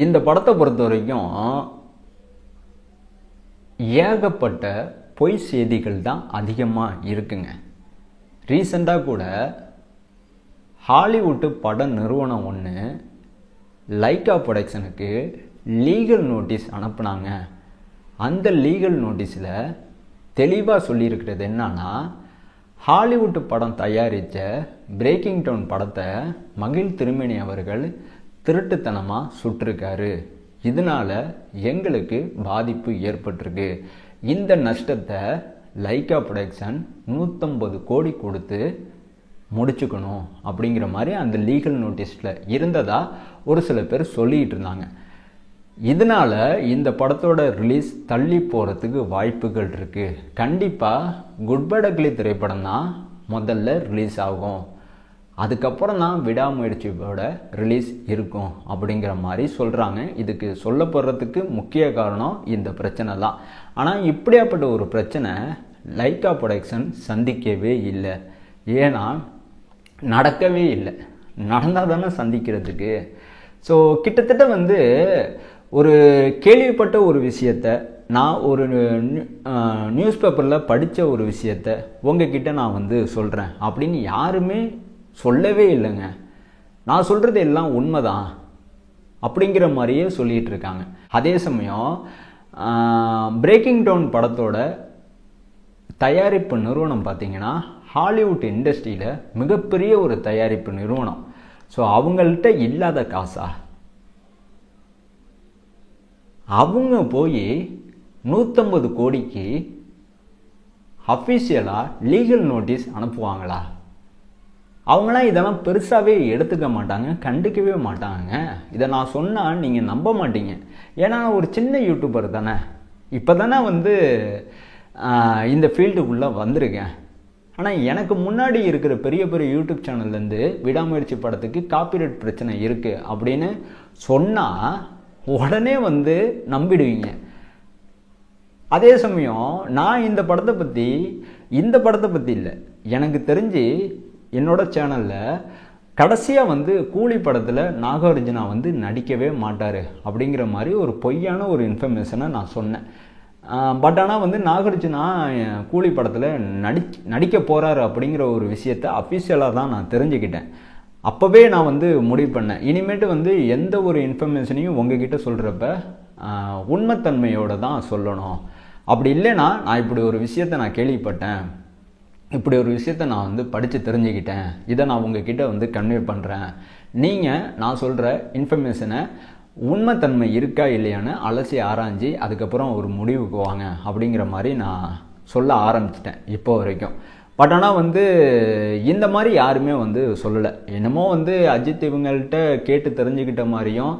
இந்த படத்தை பொறுத்த வரைக்கும் ஏகப்பட்ட பொய் செய்திகள் தான் அதிகமாக இருக்குங்க. ரீசெண்டாக கூட ஹாலிவுட்டு பட நிறுவனம் ஒன்று லைக்கா ப்ரொடக்ஷனுக்கு லீகல் நோட்டீஸ் அனுப்புனாங்க. அந்த லீகல் நோட்டீஸில் தெளிவாக சொல்லியிருக்கிறது என்னன்னா, ஹாலிவுட்டு படம் தயாரித்த பிரேக்கிங் டவுன் படத்தை மகிழ் திருமேனி அவர்கள் திருட்டுத்தனமாக சுட்டிருக்காரு. இதனால் எங்களுக்கு பாதிப்பு ஏற்பட்டிருக்கு. இந்த நஷ்டத்தை லைக்கா ப்ரொடக்ஷன் 150 கோடி கொடுத்து முடிச்சுக்கணும் அப்படிங்கிற மாதிரி அந்த லீகல் நோட்டீஸில் இருந்ததா ஒரு சில பேர் சொல்லிகிட்டு இருந்தாங்க. இதனால் இந்த படத்தோட ரிலீஸ் தள்ளி போகிறதுக்கு வாய்ப்புகள் இருக்குது. கண்டிப்பாக குட் பை டக்லி திரைப்படம் தான் முதல்ல ரிலீஸ் ஆகும், அதுக்கப்புறம் தான் விடாமுயற்சியோட ரிலீஸ் இருக்கும் அப்படிங்கிற மாதிரி சொல்கிறாங்க. இதுக்கு சொல்லப்படுறதுக்கு முக்கிய காரணம் இந்த பிரச்சனை தான். ஆனால் இப்படியாப்பட்ட ஒரு பிரச்சனை லைக்கா ப்ரொடக்ஷன் சந்திக்கவே இல்லை. ஏன்னா நடக்கவே இல்லை, நடந்தால் தானே சந்திக்கிறதுக்கு. ஸோ கிட்டத்தட்ட ஒரு கேள்விப்பட்ட ஒரு விஷயத்தை நான் ஒரு நியூஸ் பேப்பரில் படித்த ஒரு விஷயத்தை உங்ககிட்ட நான் சொல்கிறேன் அப்படின்னு யாருமே சொல்லவே இல்லைங்க. நான் சொல்கிறது எல்லாம் உண்மைதான் அப்படிங்கிற மாதிரியே சொல்லிகிட்டு இருக்காங்க. அதே சமயம் பிரேக்கிங் டவுன் படத்தோட தயாரிப்பு நிறுவனம் பார்த்திங்கன்னா ஹாலிவுட் இண்டஸ்ட்ரியில் மிகப்பெரிய ஒரு தயாரிப்பு நிறுவனம். ஸோ அவங்கள்ட்ட இல்லாத காசா அவங்க போய் 150 கோடிக்கு அஃபிஷியலாக லீகல் நோட்டீஸ் அனுப்புவாங்களா? அவங்களாம் இதெல்லாம் பெருசாகவே எடுத்துக்க மாட்டாங்க, கண்டுக்கவே மாட்டாங்க. இதை நான் சொன்னால் நீங்கள் நம்ப மாட்டீங்க. ஏன்னா ஒரு சின்ன யூடியூபர் தானே, இப்போ தானே இந்த ஃபீல்டுக்குள்ளே வந்திருக்கேன். ஆனால் எனக்கு முன்னாடி இருக்கிற பெரிய பெரிய யூடியூப் சேனல்லேருந்து விடாமுயற்சி படத்துக்கு காப்பிரைட் பிரச்சனை இருக்குது அப்படின்னு சொன்னால் உடனே நம்பிடுவீங்க. அதே சமயம் நான் இந்த படத்தை பற்றி இல்லை, எனக்கு தெரிஞ்சு என்னோட சேனலில் கடைசியாக கூலி படத்தில் நாகார்ஜுனா நடிக்கவே மாட்டார் அப்படிங்கிற மாதிரி ஒரு பொய்யான ஒரு இன்ஃபர்மேஷனை நான் சொன்னேன். பட் ஆனால் நாகார்ஜுனா கூலி படத்தில் நடிக்க போகிறாரு அப்படிங்கிற ஒரு விஷயத்தை அஃபிஷியலாக தான் நான் தெரிஞ்சுக்கிட்டேன். அப்போவே நான் முடிவு பண்ணேன், இனிமேட்டு எந்த ஒரு இன்ஃபர்மேஷனையும் உங்ககிட்ட சொல்கிறப்ப உண்மைத்தன்மையோடு தான் சொல்லணும். அப்படி இல்லைன்னா நான் இப்படி ஒரு விஷயத்தை நான் கேள்விப்பட்டேன், இப்படி ஒரு விஷயத்தை நான் படித்து தெரிஞ்சுக்கிட்டேன், இதை நான் உங்ககிட்ட கன்வே பண்ணுறேன், நீங்கள் நான் சொல்கிற இன்ஃபர்மேஷனை உண்மைத்தன்மை இருக்கா இல்லையான்னு அலசி ஆராய்ஞ்சி அதுக்கப்புறம் ஒரு முடிவுக்கு வாங்க அப்படிங்கிற மாதிரி நான் சொல்ல ஆரம்பிச்சிட்டேன் இப்போ வரைக்கும். பட் ஆனால் இந்த மாதிரி யாருமே சொல்லலை. என்னமோ அஜித் இவங்கள்ட்ட கேட்டு தெரிஞ்சுக்கிட்ட மாதிரியும்,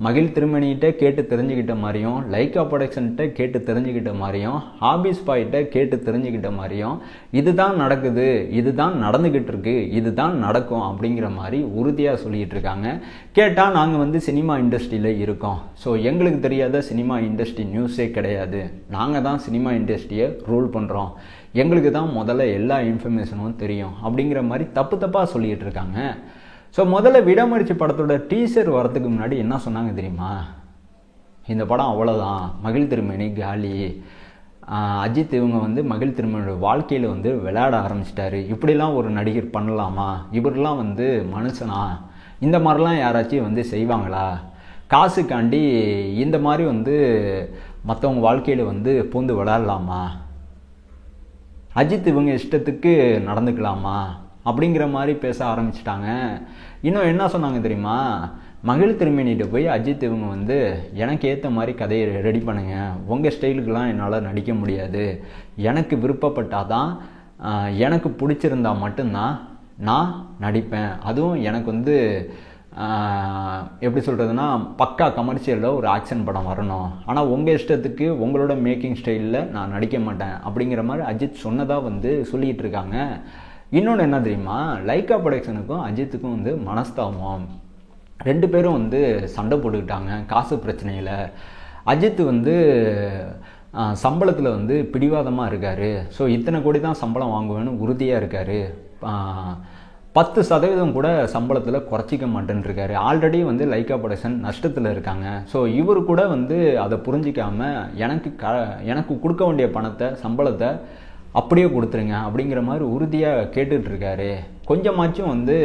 மகிழ் திருமணிகிட்ட கேட்டு தெரிஞ்சுக்கிட்ட மாதிரியும், லைக்கா ப்ரொடக்ஷன்கிட்ட கேட்டு தெரிஞ்சுக்கிட்ட மாதிரியும், ஹாபிஸ் பாய்கிட்ட கேட்டு தெரிஞ்சுக்கிட்ட மாதிரியும், இதுதான் நடக்குது, இதுதான் நடந்துக்கிட்டு இருக்கு, இதுதான் நடக்கும் அப்படிங்கிற மாதிரி உறுதியாக சொல்லிகிட்டு இருக்காங்க. கேட்டால் நாங்கள் சினிமா இண்டஸ்ட்ரியில் இருக்கோம், ஸோ எங்களுக்கு தெரியாத சினிமா இண்டஸ்ட்ரி நியூஸே கிடையாது, நாங்கள் தான் சினிமா இண்டஸ்ட்ரியை ரூல் பண்ணுறோம், எங்களுக்கு தான் முதல்ல எல்லா இன்ஃபர்மேஷனும் தெரியும் அப்படிங்கிற மாதிரி தப்பாக சொல்லிகிட்டு இருக்காங்க. ஸோ முதல்ல விடாமுயற்சி படத்தோட டீசர் வரதுக்கு முன்னாடி என்ன சொன்னாங்க தெரியுமா? இந்த படம் அவ்வளோதான், மகிழ் திருமேனி காலி, அஜித் இவங்க மகிழ் திருமேனியோட வாழ்க்கையில் விளையாட ஆரம்பிச்சிட்டாரு, இப்படிலாம் ஒரு நடிகர் பண்ணலாமா, இவரெலாம் மனுஷனா, இந்த மாதிரிலாம் யாராச்சும் செய்வாங்களா, காசுக்காண்டி இந்த மாதிரி மற்றவங்க வாழ்க்கையில் பூந்து விளையாடலாமா, அஜித் இவங்க இஷ்டத்துக்கு நடந்துக்கலாமா அப்படிங்கிற மாதிரி பேச ஆரம்பிச்சிட்டாங்க. இன்னும் என்ன சொன்னாங்க தெரியுமா? மகிழ் திருமேனிகிட்ட போய் அஜித் இவங்க எனக்கு ஏற்ற மாதிரி கதையை ரெடி பண்ணுங்க, உங்கள் ஸ்டைலுக்கெலாம் என்னால் நடிக்க முடியாது, எனக்கு விருப்பப்பட்டால் தான், எனக்கு பிடிச்சிருந்தா மட்டும்தான் நான் நடிப்பேன், அதுவும் எனக்கு எப்படி சொல்கிறதுனா பக்கா கமர்ஷியலில் ஒரு ஆக்ஷன் படம் வரணும், ஆனால் உங்கள் இஷ்டத்துக்கு உங்களோட மேக்கிங் ஸ்டைலில் நான் நடிக்க மாட்டேன் அப்படிங்கிற மாதிரி அஜித் சொன்னதாக சொல்லிகிட்டு இருக்காங்க. இன்னொன்று என்ன தெரியுமா? லைக்கா ப்ரொடக்ஷனுக்கும் அஜித்துக்கும் மனஸ்தாபம், ரெண்டு பேரும் சண்டை போட்டுக்கிட்டாங்க காசு பிரச்சனையில். அஜித் சம்பளத்தில் பிடிவாதமாக இருக்கார். ஸோ இத்தனை கோடி தான் சம்பளம் வாங்குவேன்னு உறுதியாக இருக்கார். 10% கூட சம்பளத்தில் குறைச்சிக்க மாட்டேன்ருக்காரு. ஆல்ரெடி வந்து லைக்கா ப்ரொடக்ஷன் நஷ்டத்தில் இருக்காங்க. ஸோ இவர் கூட வந்து அதை புரிஞ்சிக்காமல் எனக்கு கொடுக்க வேண்டிய பணத்தை சம்பளத்தை அப்படியே கொடுத்துருங்க அப்படிங்கிற மாதிரி உறுதியாக கேட்டுட்ருக்காரு. கொஞ்சமாச்சும் வந்து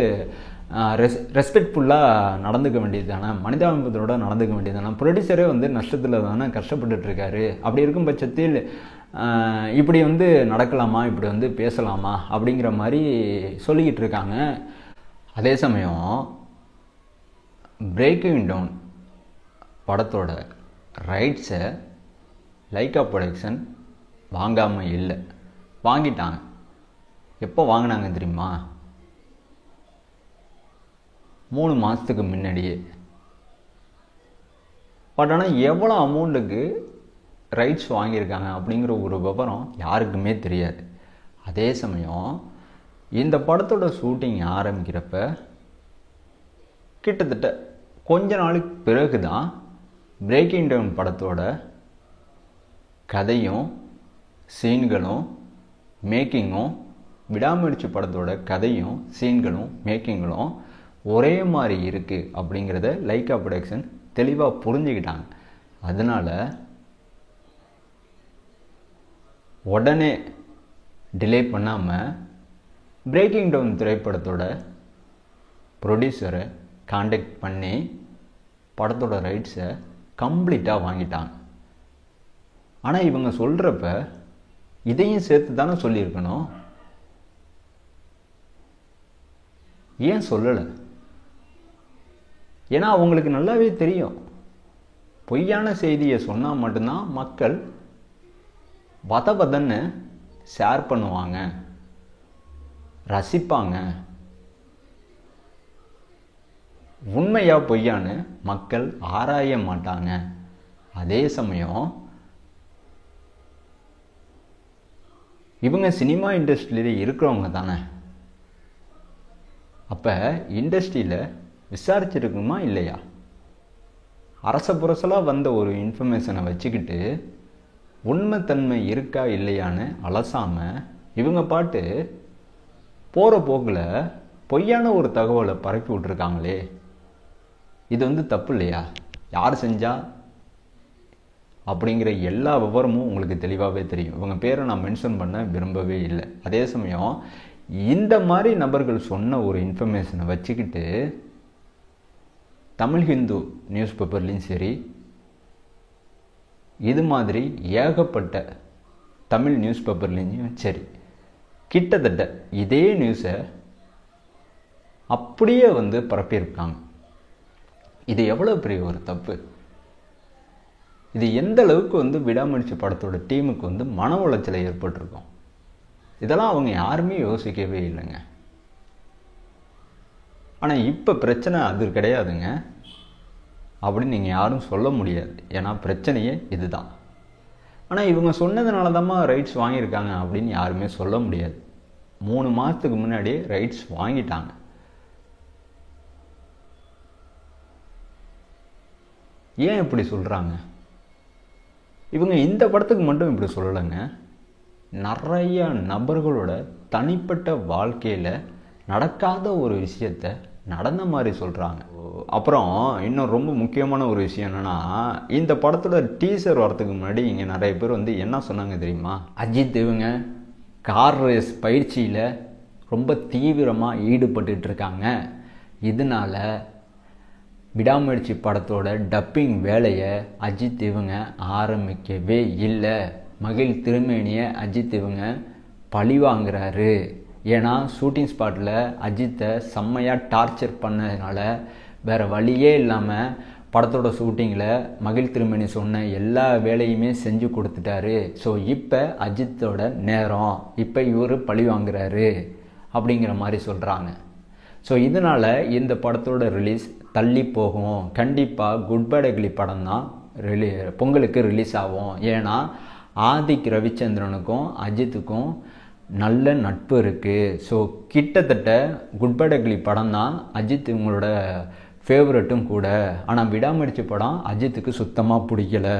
ரெஸ்பெக்ட்ஃபுல்லாக நடந்துக்க வேண்டியது தானே, மனிதாபிமானத்தோட நடந்துக்க வேண்டியது தானே. ப்ரொடியூசரே வந்து நஷ்டத்தில் தானே கஷ்டப்பட்டுட்ருக்காரு. அப்படி இருக்கும் பட்சத்தில் இப்படி வந்து நடக்கலாமா, இப்படி வந்து பேசலாமா அப்படிங்கிற மாதிரி சொல்லிக்கிட்டு இருக்காங்க. அதே சமயம் பிரேக்கிங் டவுன் படத்தோட ரைட்ஸை லைக்கா ப்ரொடக்ஷன் வாங்காமல் இல்லை, வாங்கிட்டாங்க. எப்போ வாங்கினாங்க தெரியுமா? 3 மாதத்துக்கு முன்னாடியே. பட் ஆனால் எவ்வளோ அமௌண்ட்டுக்கு ரைட்ஸ் வாங்கியிருக்காங்க அப்படிங்கிற ஒரு விவரம் யாருக்குமே தெரியாது. அதே சமயம் இந்த படத்தோட ஷூட்டிங் ஆரம்பிக்கிறப்ப கிட்டத்தட்ட கொஞ்ச நாளுக்கு பிறகு தான் பிரேக்கிங் டவுன் படத்தோட கதையும் சீன்களும் மேக்கிங்கும், விடாமுயற்சி படத்தோட கதையும் சீன்களும் மேக்கிங்களும் ஒரே மாதிரி இருக்குது அப்படிங்கிறத லைக்கா ப்ரொடக்ஷன் தெளிவாக புரிஞ்சுக்கிட்டாங்க. அதனால் உடனே டிலே பண்ணாமல் பிரேக்கிங் டவுன் திரைப்படத்தோட ப்ரொடியூசரை காண்டாக்ட் பண்ணி படத்தோட ரைட்ஸை கம்ப்ளீட்டாக வாங்கிட்டாங்க. ஆனால் இவங்க சொல்கிறப்ப இதையும் சேர்த்து தானே சொல்லியிருக்கணும். ஏன் சொல்லலை? ஏன்னா அவங்களுக்கு நல்லாவே தெரியும், பொய்யான செய்தியை சொன்னால் மட்டும்தான் மக்கள் வதன்னு ஷேர் பண்ணுவாங்க, ரசிப்பாங்க. உண்மையா பொய்யான்னு மக்கள் ஆராய மாட்டாங்க. அதே சமயம் இவங்க சினிமா இண்டஸ்ட்ரியில இருக்கிறவங்க தானே. அப்போ இண்டஸ்ட்ரியில் விசாரிச்சிருக்குமா இல்லையா? அரச புரசலாக வந்த ஒரு இன்ஃபர்மேஷனை வச்சுக்கிட்டு உண்மைத்தன்மை இருக்கா இல்லையான்னு அலசாமல் இவங்க பாட்டு போகிற போக்கில் பொய்யான ஒரு தகவலை பரப்பி விட்ருக்காங்களே, இது வந்து தப்பு இல்லையா? யார் செஞ்சா அப்படிங்கிற எல்லா விவரமும் உங்களுக்கு தெளிவாகவே தெரியும். இவங்க பேரை நான் மென்ஷன் பண்ண விரும்பவே இல்லை. அதே சமயம் இந்த மாதிரி நபர்கள் சொன்ன ஒரு இன்ஃபர்மேஷனை வச்சுக்கிட்டு தமிழ் ஹிந்து நியூஸ் பேப்பர்லேயும் சரி, இது மாதிரி ஏகப்பட்ட தமிழ் நியூஸ் பேப்பர்லேயும் சரி, கிட்டத்தட்ட இதே நியூஸை அப்படியே வந்து பரப்பியிருக்காங்க. இது எவ்வளோ பெரிய ஒரு தப்பு! இது எந்த அளவுக்கு வந்து விடாமுயற்சி படத்தோட டீமுக்கு வந்து மன உளைச்சலை ஏற்பட்டிருக்கும். இதெல்லாம் அவங்க யாருமே யோசிக்கவே இல்லைங்க. ஆனால் இப்போ பிரச்சனை அது கிடையாதுங்க அப்படின்னு நீங்கள் யாரும் சொல்ல முடியாது. ஏன்னா பிரச்சனையே இதுதான். ஆனால் இவங்க சொன்னதுனால தான் ரைட்ஸ் வாங்கியிருக்காங்க அப்படின்னு யாருமே சொல்ல முடியாது. 3 மாதத்துக்கு முன்னாடியே ரைட்ஸ் வாங்கிட்டாங்க. ஏன் இப்படி சொல்கிறாங்க? இவங்க இந்த படத்துக்கு மட்டும் இப்படி சொல்லலைங்க. நிறைய நபர்களோட தனிப்பட்ட வாழ்க்கையில் நடக்காத ஒரு விஷயத்தை நடந்த மாதிரி சொல்கிறாங்க. அப்புறம் இன்னும் ரொம்ப முக்கியமான ஒரு விஷயம் என்னென்னா, இந்த படத்தோட டீசர் வரத்துக்கு முன்னாடி இங்கே நிறைய பேர் வந்து என்ன சொன்னாங்க தெரியுமா? அஜித் இவங்க கார் ரேஸ் பயிற்சியில் ரொம்ப தீவிரமாக ஈடுபட்டுருக்காங்க, இதனால் விடாமுயற்சி படத்தோட டப்பிங் வேலையை அஜித் இவங்க ஆரம்பிக்கவே இல்லை. மகிழ் திருமேனியை அஜித் இவங்க பழி வாங்குறாரு. ஏன்னா ஷூட்டிங் ஸ்பாட்டில் அஜித்தை செம்மையாக டார்ச்சர் பண்ணதுனால வேறு வழியே இல்லாமல் படத்தோட ஷூட்டிங்கில் மகிழ் திருமேனி சொன்ன எல்லா வேலையுமே செஞ்சு கொடுத்துட்டாரு. ஸோ இப்போ அஜித்தோட நேரம், இப்போ இவர் பழி வாங்குறாரு அப்படிங்கிற மாதிரி சொல்கிறாங்க. ஸோ இதனால் இந்த படத்தோட ரிலீஸ் தள்ளி போகும். கண்டிப்பாக குட் பேட் அக்லி படம் தான் பொங்கலுக்கு ரிலீஸ் ஆகும். ஏன்னா ஆதிக் ரவிச்சந்திரனுக்கும் அஜித்துக்கும் நல்ல நட்பு இருக்குது. ஸோ கிட்டத்தட்ட குட் பேட் அக்லி படம் தான் அஜித் இவங்களோட ஃபேவரட்டும் கூட. ஆனால் விடாமுயற்சி படம் அஜித்துக்கு சுத்தமாக பிடிக்கலை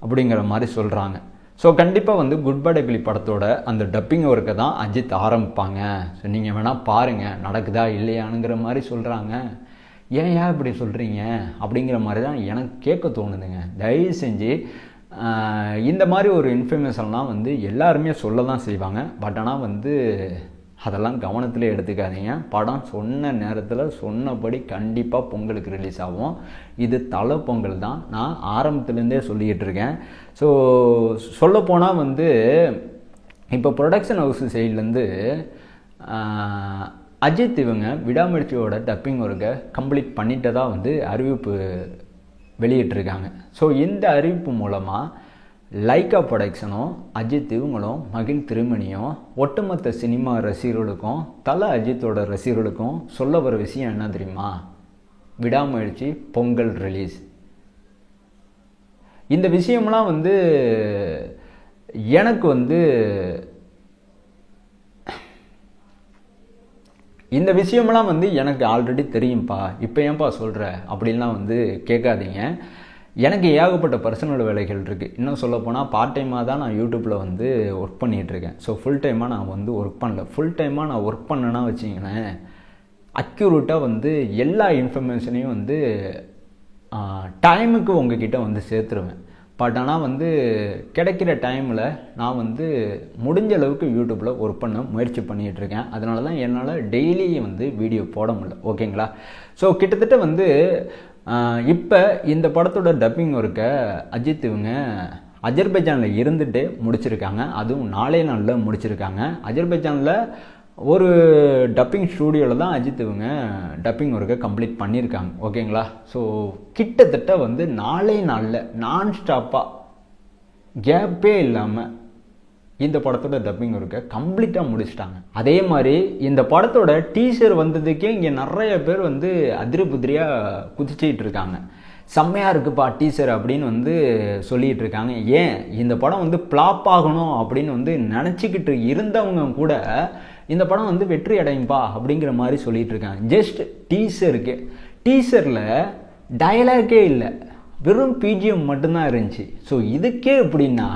அப்படிங்கிற மாதிரி சொல்கிறாங்க. ஸோ கண்டிப்பாக வந்து குட் பை ugly படத்தோட அந்த டப்பிங் ஒர்க்கை தான் அஜித் ஆரம்பிப்பாங்க. ஸோ நீங்கள் வேணால் பாருங்கள் நடக்குதா இல்லையானுங்கிற மாதிரி சொல்கிறாங்க. ஏன் இப்படி சொல்கிறீங்க அப்படிங்கிற மாதிரி தான் எனக்கு கேட்க தோணுதுங்க. தயவு செஞ்சு இந்த மாதிரி ஒரு இன்ஃபர்மேஷன்லாம் வந்து எல்லாருமே சொல்ல தான் செய்வாங்க. பட் ஆனால் வந்து அதெல்லாம் கவனத்தில் எடுத்துக்காதீங்க. படம் சொன்ன நேரத்தில் சொன்னபடி கண்டிப்பாக பொங்கலுக்கு ரிலீஸ் ஆகும். இது தலை பொங்கல் தான், நான் ஆரம்பத்துலேருந்தே சொல்லிக்கிட்டு இருக்கேன். ஸோ சொல்லப்போனால் வந்து இப்போ ப்ரொடக்ஷன் ஹவுஸ் சைட்லேருந்து அஜித் இவங்க விடாமுயற்சியோட டப்பிங் ஒர்க்கை கம்ப்ளீட் பண்ணிட்டதாக வந்து அறிவிப்பு வெளியிட்டிருக்காங்க. ஸோ இந்த அறிவிப்பு மூலமாக லைக்கா ப்ரொடக்ஷனும் அஜித் இவங்களும் மகிழ் திருமணியும் ஒட்டுமொத்த சினிமா ரசிகர்களுக்கும் தலை அஜித்தோட ரசிகர்களுக்கும் சொல்ல வர விஷயம் என்ன தெரியுமா? விடாமுயற்சி பொங்கல் ரிலீஸ். இந்த விஷயம்லாம் வந்து எனக்கு வந்து இந்த விஷயமெல்லாம் வந்து எனக்கு ஆல்ரெடி தெரியும்ப்பா, இப்போ ஏன்பா சொல்கிற அப்படின்லாம் வந்து கேட்காதீங்க. எனக்கு ஏகப்பட்ட பர்சனல் வேலைகள் இருக்குது. இன்னும் சொல்லப்போனால் பார்ட் டைமாக தான் நான் யூடியூப்பில் வந்து ஒர்க் பண்ணிகிட்ருக்கேன். ஸோ ஃபுல் டைமாக நான் வந்து ஒர்க் பண்ணல. ஃபுல் டைமாக நான் ஒர்க் பண்ணேன்னா வச்சிங்களேன், அக்யூரேட்டாக வந்து எல்லா இன்ஃபர்மேஷனையும் வந்து டைமுக்கு உங்ககிட்ட வந்து சேர்த்துருவேன். பட் ஆனால் வந்து கிடைக்கிற டைமில் நான் வந்து முடிஞ்ச அளவுக்கு யூடியூப்பில் ஒர்க் பண்ண முயற்சி பண்ணிகிட்ருக்கேன். அதனால தான் என்னால் டெய்லி வந்து வீடியோ போட முடியல. ஓகேங்களா? ஸோ கிட்டத்தட்ட வந்து இப்போ இந்த படத்தோட டப்பிங் ஒர்க்கை அஜித் இவங்க அஜர்பைஜானில் இருந்துகிட்டே முடிச்சிருக்காங்க. அதுவும் 4 நாளில் முடிச்சிருக்காங்க. அஜர்பைஜானில் ஒரு டப்பிங் ஸ்டூடியோவில் தான் அஜித் இவங்க டப்பிங் ஒர்க்கை கம்ப்ளீட் பண்ணியிருக்காங்க. ஓகேங்களா? ஸோ கிட்டத்தட்ட வந்து 4 நாளில் நான் ஸ்டாப்பாக கேப்பே இல்லாமல் இந்த படத்தோட டப்பிங் ஒர்க்கை கம்ப்ளீட்டாக முடிச்சிட்டாங்க. அதே மாதிரி இந்த படத்தோட டீசர் வந்ததுக்கே இங்கே நிறைய பேர் வந்து அதிரிபுதிரியாக குதிச்சிட்டு இருக்காங்க. செம்மையாக இருக்குப்பா டீசர் அப்படின்னு வந்து சொல்லிகிட்டு இருக்காங்க. ஏன் இந்த படம் வந்து ஃப்ளாப் ஆகணும் அப்படின்னு வந்து நினச்சிக்கிட்டு இருந்தவங்க கூட இந்த படம் வந்து வெற்றி அடையும்பா அப்படிங்கிற மாதிரி சொல்லிகிட்டு இருக்காங்க. ஜஸ்ட் டீசரில் டயலாக்கே இல்லை, வெறும் பிஜிஎம் மட்டும்தான் இருந்துச்சு. ஸோ இதுக்கே எப்படின்னா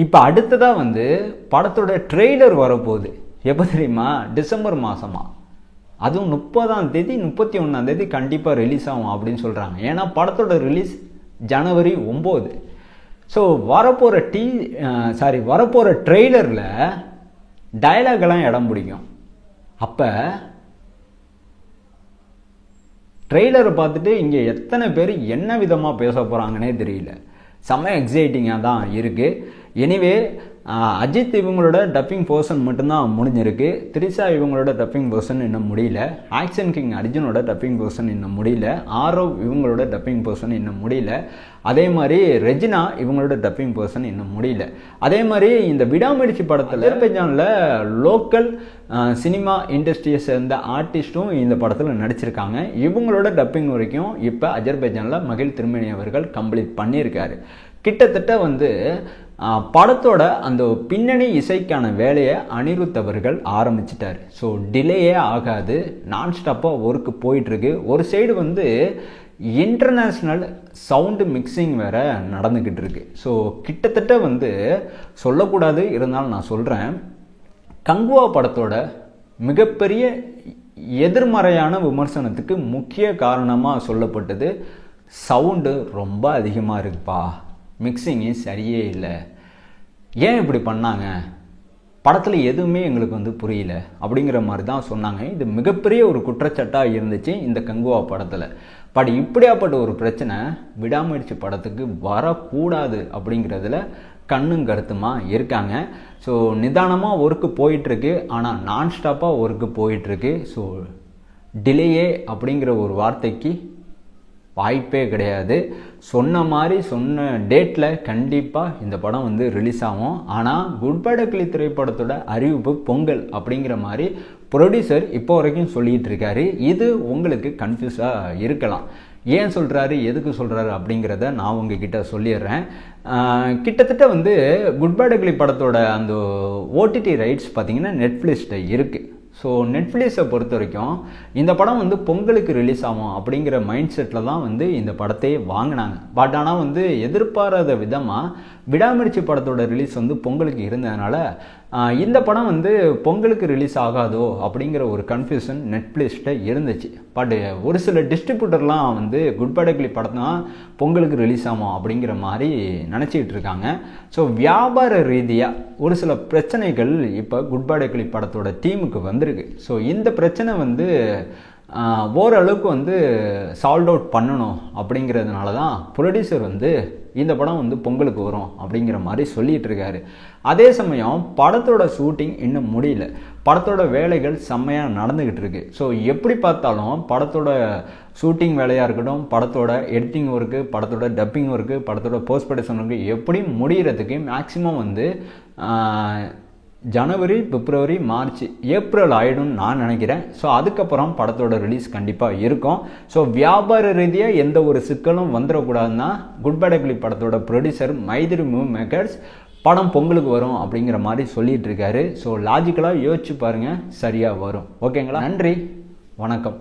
இப்போ அடுத்ததாக வந்து படத்தோட ட்ரெய்லர் வரப்போகுது. எப்போ தெரியுமா? டிசம்பர் மாதமா, அதுவும் 30ஆம் தேதி 31ஆம் தேதி கண்டிப்பாக ரிலீஸ் ஆகும் அப்படின்னு சொல்கிறாங்க. ஏன்னா படத்தோட ரிலீஸ் ஜனவரி 9. ஸோ வரப்போகிற ட்ரெய்லரில் டயலாக்லாம் இடம் பிடிக்கும். அப்போ ட்ரெய்லரை பார்த்துட்டு இங்கே எத்தனை பேர் என்ன விதமாக பேச போகிறாங்கன்னே தெரியல. செம்ம எக்ஸைட்டிங்காக தான் இருக்குது. எனிவே அஜித் இவங்களோட டப்பிங் போர்ஷன் மட்டும்தான் முடிஞ்சிருக்கு. த்ரிஷா இவங்களோட டப்பிங் போர்ஷன் இன்னும் முடியல. ஆக்ஷன் கிங் அர்ஜுனோட டப்பிங் போர்ஷன் இன்னும் முடியல. ஆரவ் இவங்களோட டப்பிங் போர்ஷன் இன்னும் முடியல. அதே மாதிரி ரெஜினா இவங்களோட டப்பிங் போர்ஷன் இன்னும் முடியல. அதே மாதிரி இந்த விடாமுயற்சி படத்தில் அஜர்பைஜானில் லோக்கல் சினிமா இண்டஸ்ட்ரியை சேர்ந்த ஆர்டிஸ்ட்டும் இந்த படத்தில் நடிச்சிருக்காங்க. இவங்களோட டப்பிங் வரைக்கும் இப்போ அஜர்பைஜானில் மகிழ் திருமணி அவர்கள் கம்ப்ளீட் பண்ணியிருக்காரு. கிட்டத்தட்ட வந்து படத்தோட அந்த பின்னணி இசைக்கான வேலையை அனிருத் அவர்கள் ஆரம்பிச்சிட்டார். ஸோ டிலேயே ஆகாது, நான் ஸ்டாப்பாக ஒர்க்கு போயிட்டுருக்கு. ஒரு சைடு வந்து இன்டர்நேஷ்னல் சவுண்டு மிக்சிங் வேறு நடந்துக்கிட்டு இருக்கு. ஸோ கிட்டத்தட்ட வந்து சொல்லக்கூடாது, இருந்தாலும் நான் சொல்கிறேன், கங்குவா படத்தோட மிகப்பெரிய எதிர்மறையான விமர்சனத்துக்கு முக்கிய காரணமாக சொல்லப்பட்டது சவுண்டு ரொம்ப அதிகமாக இருக்குப்பா, மிக்சிங்கு சரியே இல்லை, ஏன் இப்படி பண்ணாங்க, படத்தில் எதுவுமே எங்களுக்கு வந்து புரியல அப்படிங்கிற மாதிரி தான் சொன்னாங்க. இது மிகப்பெரிய ஒரு குற்றச்சாட்டாக இருந்துச்சு இந்த கங்குவா படத்தில். பட் இப்படியாப்பட்ட ஒரு பிரச்சனை விடாமுயற்சி படத்துக்கு வரக்கூடாது அப்படிங்கிறதுல கண்ணும் கருத்துமா இருக்காங்க. ஸோ நிதானமாக ஒர்க்கு போயிட்டுருக்கு, ஆனால் நான் ஸ்டாப்பாக ஒர்க்கு போயிட்டுருக்கு. ஸோ டிலேயே அப்படிங்கிற ஒரு வார்த்தைக்கு வாய்ப்பே கிடையாது. சொன்ன மாதிரி சொன்ன டேட்டில் கண்டிப்பாக இந்த படம் வந்து ரிலீஸ் ஆகும். ஆனால் குட் பை ugly திரைப்படத்தோட அறிவிப்பு பொங்கல் அப்படிங்கிற மாதிரி ப்ரொடியூசர் இப்போ வரைக்கும் சொல்லிகிட்டு இருக்காரு. இது உங்களுக்கு கன்ஃபியூஸாக இருக்கலாம். ஏன் சொல்கிறாரு, எதுக்கு சொல்கிறாரு அப்படிங்கிறத நான் உங்ககிட்ட சொல்லிடுறேன். கிட்டத்தட்ட வந்து குட் பை ugly படத்தோட அந்த ஓடிடி ரைட்ஸ் பார்த்திங்கன்னா நெட்ஃப்ளிக்ஸில் இருக்குது. ஸோ நெட்ஃப்ளிக்ஸை பொறுத்த வரைக்கும் இந்த படம் வந்து பொங்கலுக்கு ரிலீஸ் ஆகும் அப்படிங்கிற மைண்ட் செட்டில் தான் வந்து இந்த படத்தையே வாங்கினாங்க. பட் ஆனால் வந்து எதிர்பாராத விதமாக விடாமுயற்சி படத்தோட ரிலீஸ் வந்து பொங்கலுக்கு இருந்ததுனால இந்த படம் வந்து பொங்கலுக்கு ரிலீஸ் ஆகாதோ அப்படிங்கிற ஒரு கன்ஃபியூஷன் நெட்ஃப்ளிக்ஸ்கிட்ட இருந்துச்சு. பட் ஒரு சில டிஸ்ட்ரிபியூட்டர்லாம் வந்து குட் பை க்ளி படம் தான் பொங்கலுக்கு ரிலீஸ் ஆகும் அப்படிங்கிற மாதிரி நினச்சிக்கிட்டு இருக்காங்க. ஸோ வியாபார ரீதியாக ஒரு சில பிரச்சனைகள் இப்போ குட் பை க்ளி படத்தோட டீமுக்கு வந்திருக்கு. ஸோ இந்த பிரச்சனை வந்து ஓரளவுக்கு வந்து சால்வ் அவுட் பண்ணணும் அப்படிங்கிறதுனால தான் ப்ரொடியூசர் வந்து இந்த படம் வந்து பொங்கலுக்கு வரும் அப்படிங்கிற மாதிரி சொல்லிகிட்டு இருக்காரு. அதே சமயம் படத்தோட ஷூட்டிங் இன்னும் முடியல, படத்தோட வேலைகள் செம்மையாக நடந்துக்கிட்டு இருக்கு. ஸோ எப்படி பார்த்தாலும் படத்தோட ஷூட்டிங் வேலையாக இருக்கட்டும், படத்தோட எடிட்டிங் ஒர்க்கு, படத்தோட டப்பிங் ஒர்க்கு, படத்தோட போஸ்ட் ப்ரொடக்ஷன் ஒர்க்கு எப்படி முடிகிறதுக்கு மேக்ஸிமம் வந்து ஜனவரி, பிப்ரவரி, மார்ச், ஏப்ரல் ஆகிடும்னு நான் நினைக்கிறேன். ஸோ அதுக்கப்புறம் படத்தோட ரிலீஸ் கண்டிப்பாக இருக்கும். ஸோ வியாபார ரீதியாக எந்த ஒரு சிக்கலும் வந்துடக்கூடாதுன்னா குட் பை க்ளி படத்தோட ப்ரொடியூசர் மைதிரி மூவி மேக்கர்ஸ் படம் பொங்கலுக்கு வரும் அப்படிங்கிற மாதிரி சொல்லிட்டு இருக்காரு. ஸோ லாஜிக்கலாக யோசிச்சு பாருங்கள், சரியாக வரும். ஓகேங்களா? நன்றி, வணக்கம்.